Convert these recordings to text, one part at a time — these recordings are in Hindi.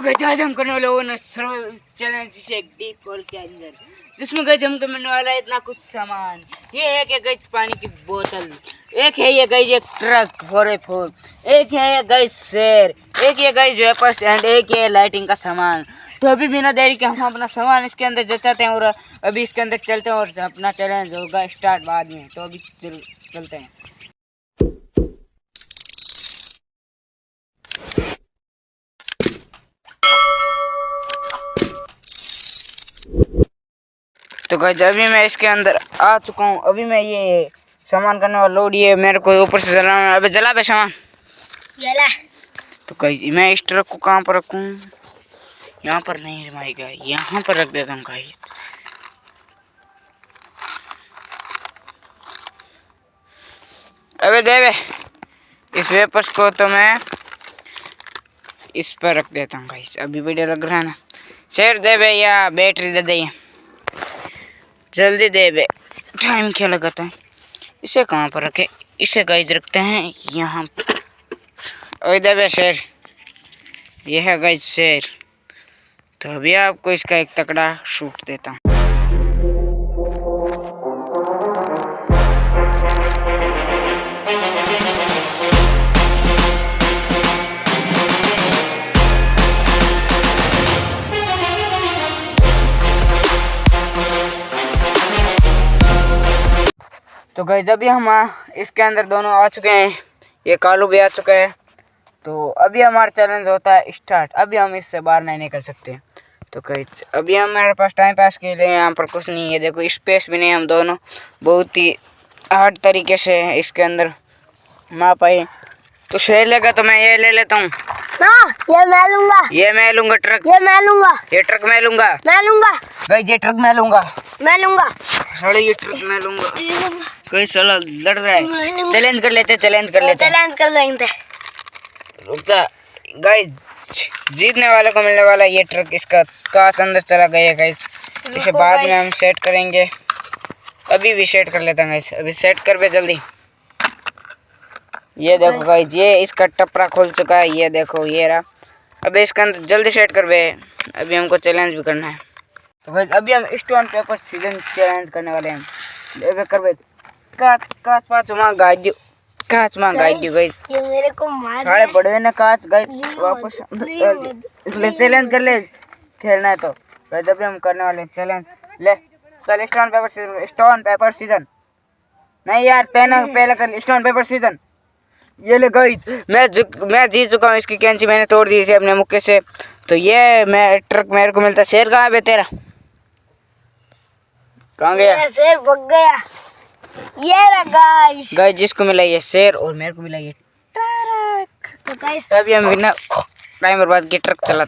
तो गाइस आज हम करने वाले वो ना चैलेंज जिसे एक डीप होल के अंदर, जिसमें गाइस हम करने वाला है इतना कुछ सामान। ये है कि गाइस पानी की बोतल, एक है ये गाइस एक ट्रक 4x4, एक है ये गाइस शेर, एक ये गाइस वेपर्स एंड एक ये लाइटिंग का सामान। तो अभी बिना देरी के हम अपना सामान इसके अंदर जचाते हैं और अभी इसके अंदर चलते हैं और अपना चैलेंज होगा स्टार्ट बाद में। तो अभी चलते हैं। तो गाइस अभी मैं इसके अंदर आ चुका हूँ। अभी मैं ये सामान करने वाला लोड ये मेरे को ऊपर से जलाना। अबे जला बे सामान जला। तो गाइस मैं इस ट्रक को कहाँ पर रखूँ? यहाँ पर नहीं रमाएगा, यहाँ पर रख देता हूँ गाइस। अबे दे बे इस वेपर्स को, तो मैं इस पर रख देता हूँ गाइस। अभी बढ़िया लग रहा है ना? शेर दे बे या बैटरी दे दे, जल्दी दे बे, टाइम क्या लगाता है। इसे कहाँ पर रखे? इसे गाइस रखते हैं यहाँ पर। ओए दे बे शेर, ये है गाइस शेर। तो अभी आपको इसका एक तगड़ा शूट देता हूँ। तो गाइस अभी हम इसके अंदर दोनों आ चुके हैं, ये कालू भी आ चुका है। तो अभी हमारा चैलेंज होता है स्टार्ट। अभी हम इससे बाहर नहीं निकल सकते। तो गाइस अभी हमारे पास टाइम पास के लिए यहाँ पर कुछ नहीं है। देखो स्पेस भी नहीं, हम दोनों बहुत ही हार्ड तरीके से इसके अंदर मार पाए। तो शेर लेगा तो मैं ये ले लेता हूँ। ये मैं लूंगा, ये मैं लूंगा ट्रक, ये मैं लूंगा, ये ट्रक मैं लूंगा, मैं लूंगा, गाइस ये ट्रक मैं लूंगा, मैं लूंगा, साले ये ट्रक मैं लूंगा। गाइस साला लड़ रहा है। चैलेंज कर लेते, चैलेंज कर लेते, चैलेंज कर लेंगे। रुक जा गाइस, जीतने वाले को मिलने वाला ये ट्रक। इसका कांच अंदर चला गया गाइस, इसे बाद में हम सेट करेंगे। अभी भी सेट कर लेता हूँ गाइस, अभी सेट कर बे जल्दी। ये देखो गाइस, ये इसका टपरा खोल चुका है, ये देखो ये रहा। अबे इसके अंदर जल्दी सेट कर बे, अभी हमको चैलेंज भी करना है। तो गाइस अभी हम स्टोन पेपर सीजन चैलेंज करने वाले हैं। अबे कर बे, काच काच पाँच वहाँ गाइड दियो, काच वहाँ गाइड दियो गाइस। ये मेरे को मार सारे बड़े ने काच गाइस वापस ले चैलेंज कर ले, खेलना है तो। गाइस अभी हम करने वाले चैलेंज। ले चल स्टोन पेपर सीजन नहीं यार, तेना पहले कर स्टोन पेपर सीजन। ये ले गाइस, मैं जीत चुका हूँ। इसकी कैंची मैंने तोड़ दी थी अपने मुक्के से। तो ये मैं ट्रक मेरे को मिलता। शेर कहाँ है बे तेरा? कहाँ गया? शेर भाग गया। ये रहा गाइस। गाइस जिसको मिला ये शेर और मेरे को मिला ये ट्रक। तो गाइस अभी हम बिना टाइम बर्बाद किए ट्रक चला।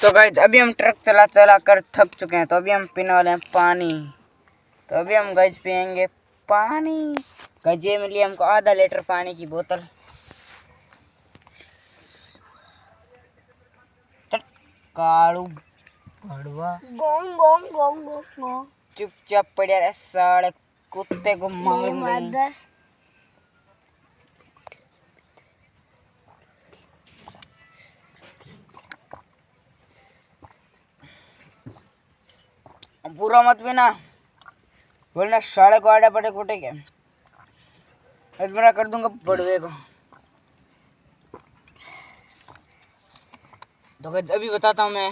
तो गाइस अभी हम ट्रक चला चला कर थक चुके हैं। तो अभी हम पीने वाले हैं पानी। तो अभी हम गाइस पियेंगे पानी। गाइस ये मिली हमको आधा लीटर पानी की बोतल। कालू भड़वा गोंग गोंग गोंग गोंग गोंग चुपचाप पड़े रहे, साले कुत्ते को मारूंगा। पूरा मत पीना वरना साले को आड़े पड़े कुटे के मेरा कर दूंगा बड़वे को। तो अभी बताता हूँ मैं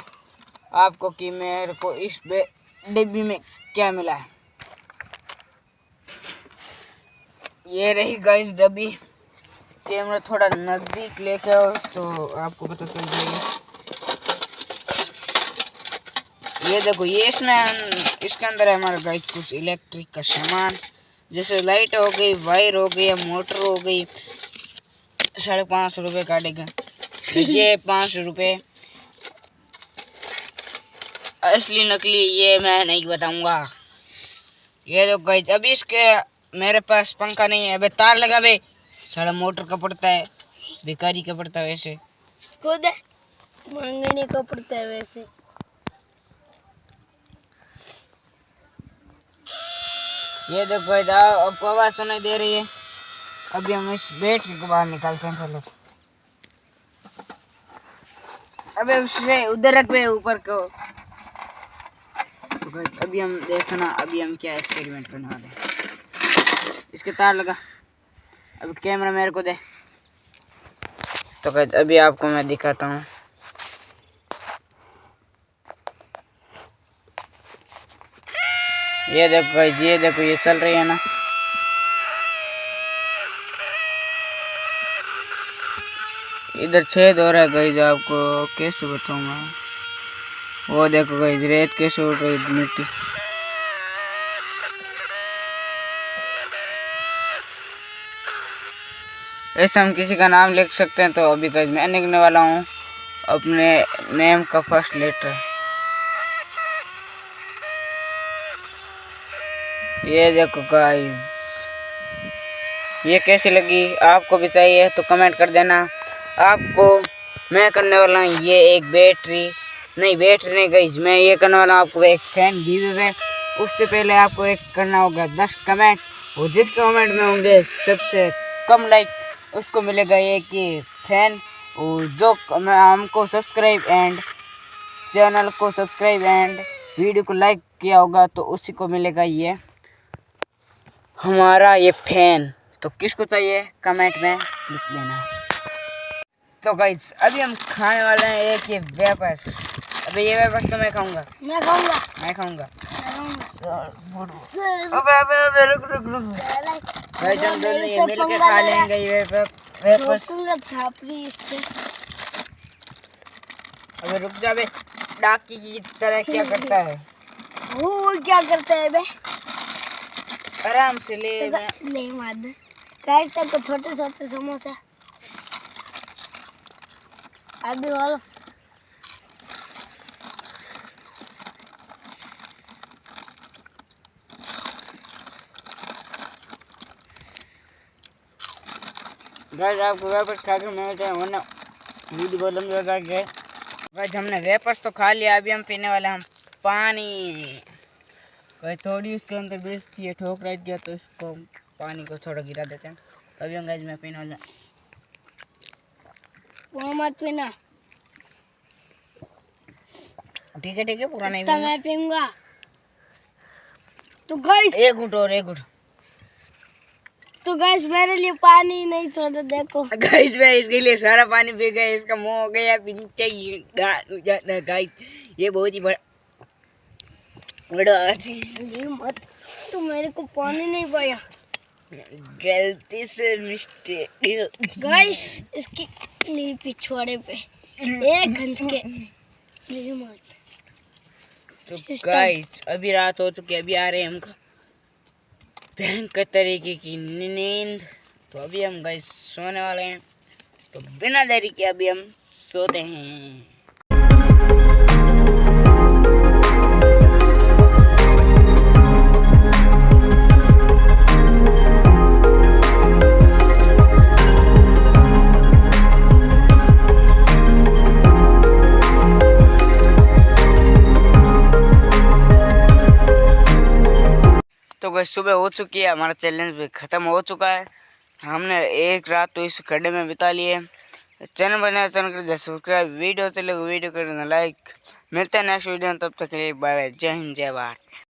आपको कि मेरे को इस डिब्बी में क्या मिला है। ये रही गाइस डब्बी। कैमरा थोड़ा नजदीक लेके आओ तो आपको पता चल जाएगा। ये देखो, ये इसमें इसके अंदर है हमारा गाइस कुछ इलेक्ट्रिक का सामान। जैसे लाइट हो गई, वायर हो गई, मोटर हो गई, 550 रुपये काटेगा। ये 5 रुपये असली नकली ये मैं नहीं बताऊंगा। ये तो गाइस अभी इसके मेरे पास पंखा नहीं है। अबे तार लगा बे, सारा मोटर का पड़ता है, बेकारी का पड़ता है। वैसे खुद मांगने का पड़ता है वैसे। ये देखो गाइस आपको आवाज सुनाई दे रही है। अभी हम इस बैटरी को बाहर निकालते हैं पहले। अबे उसे उधर रख बे, ऊपर को। तो गाइस अभी हम देखना, अभी हम क्या एक्सपेरिमेंट करने वाले हैं। इसके तार लगा, अभी कैमरा मेरे को दे। तो गाइस अभी आपको मैं दिखाता हूँ। ये देखो गाइस, ये देखो ये चल रही है ना। इधर छेद हो रहा है गाइस, आपको कैसे बताऊँ मैं। वो देखो गाइस रेत कैसे उड़ रही है, मिट्टी। ऐसे हम किसी का नाम लिख सकते हैं। तो अभी गाइस मैं लिखने वाला हूँ अपने नेम का फर्स्ट लेटर। ये देखो गाइस, ये कैसी लगी, आपको भी चाहिए तो कमेंट कर देना। आपको मैं करने वाला हूँ ये एक बैटरी नहीं गाइस, मैं ये करने वाला हूँ आपको एक फैन गिव है। उससे पहले आपको एक करना होगा 10 कमेंट, और जिस कमेंट में होंगे सबसे कम लाइक उसको मिलेगा एक ये फैन। और जो हमको सब्सक्राइब एंड चैनल को सब्सक्राइब एंड वीडियो को लाइक किया होगा तो उसी को मिलेगा ये हमारा ये फैन। तो किसको चाहिए कमेंट में लिख देना। तो गाइस अभी हम खाने वाले हैं एक ये वेपर्स। अबे ये वेपर्स तो मैं खाऊंगा। मैं खाऊंगा। मैं खाऊंगा। अबे रुक गाइस, हम दोनों ये मिल के खा लेंगे ये वेपर्स। छापरी इससे। अबे रुक जा बे, डाकी की तरह क्या करता है। वो क्या करता है बे? आराम से ले माद गाइस तो छोटे छोटे समोसे अभी वालो। गाइस आपको वेपर्स खा के मिलते हैं, वरना वीडियो बहुत लंबी हो जाएगी। गाइस हमने वेपर्स तो खा लिया, अभी हम पीने वाले हैं पानी। गाइस थोड़ी उसके अंदर बीज थी, ठोक रह दिया तो इसको पानी को थोड़ा गिरा देते हैं। अभी हम गाइस मैं पीने वाला। वो मत पीना। ठीक है पूरा नहीं तो मैं पीऊंगा। तो गाइस एक घुट और एक घुट। तो गाइस मेरे लिए पानी नहीं छोड़ा, देखो गाइस मैं इसके लिए सारा पानी पी गया, इसका मुंह हो गया पीछे गाइस। ये बहुत ही बड़ा मत, तो मेरे को पानी नहीं पाया, गलती से मिस्टेक। गाइस इसकी पिछवाड़े पे एक हंस के मत। तो गाइस अभी रात हो चुकी है, अभी आ रहे हैं हम भयंकर तरीके की नींद। तो अभी हम गाइस सोने वाले हैं, तो बिना देरी के अभी हम सोते हैं। तो गाइस सुबह हो चुकी है, हमारा चैलेंज भी ख़त्म हो चुका है। हमने एक रात तो इस खड्डे में बिता ली है। चैनल बनाया, चैनल कर सब्सक्राइब, वीडियो चलेगा वीडियो करना लाइक। मिलते हैं नेक्स्ट वीडियो में, तब तक के लिए बाय बाय, जय हिंद जय भारत।